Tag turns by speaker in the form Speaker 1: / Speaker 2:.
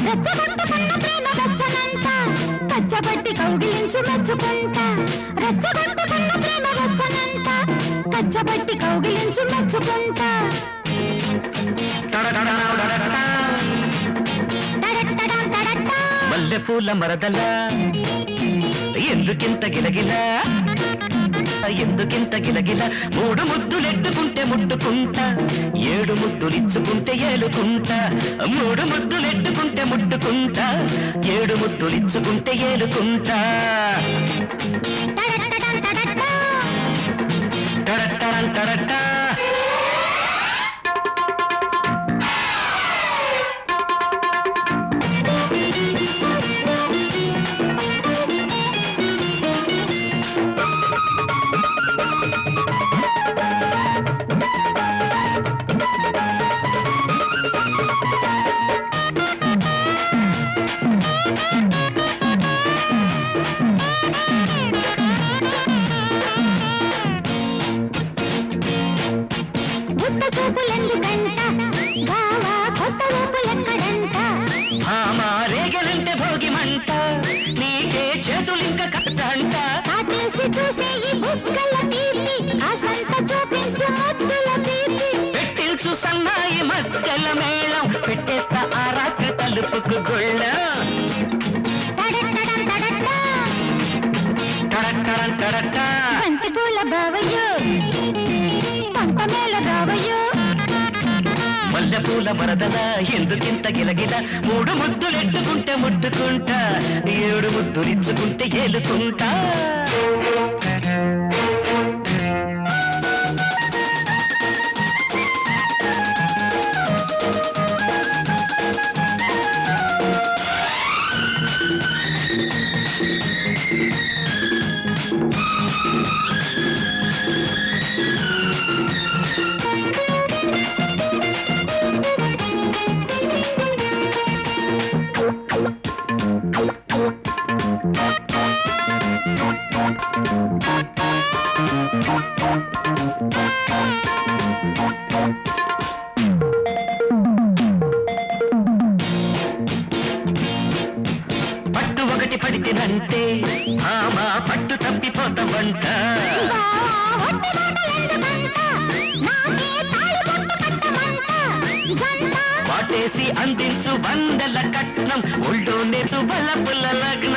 Speaker 1: రెచ్చగొట్టుకున్న ప్రేమ రచ్చనంట కచ్చబట్టి కౌగిలించి మెచ్చుకుంటా రెచ్చగొట్టుకున్న ప్రేమ రచ్చనంట కచ్చబట్టి కౌగిలించి మెచ్చుకుంటా
Speaker 2: మల్లెపూల మరదల ఎందుకింత గిలగిల ఎందుకింత గిలగిల మూడు ముద్దులెట్టుకుంటే ముట్టుకుంటా ఏడు ముద్దులిచ్చుకుంటే ఏలుకుంటా మూడు ముద్దులెట్టుకుంటే ముట్టుకుంటా ఏడు ముద్దులిచ్చుకుంటే ఏలుకుంటా టరట్టరంటరట్టా రేగలంటే భోగి మంట నీకే చేతులింక కట్టంట
Speaker 1: చూసే ఈ బుక్కల తీపి కాసంత చూపించు ముద్దుల తీపి
Speaker 2: పెట్టించు సన్నాయి మధ్యల మేళం పెట్టేస్తా ఆ రాత్రి తలుపుకు గొళ్ళ
Speaker 1: బంతి పూల బావయ్యో పంట మేళ బావయ్యో
Speaker 2: మల్లెపూల మరదల ఎందుకింత గిలగిల మూడు ముద్దులెట్టుకుంటే ముట్టుకుంటా ఏడు ముద్దులిచ్చుకుంటే ఏలుకుంటా పట్టు ఒకటి పడితేనంటే ఆమా పట్టు తప్పిపోతావంట వాటేసి అందించు వందల కట్నం ఒళ్ళోనే చుబల పుల్ల లగ్నం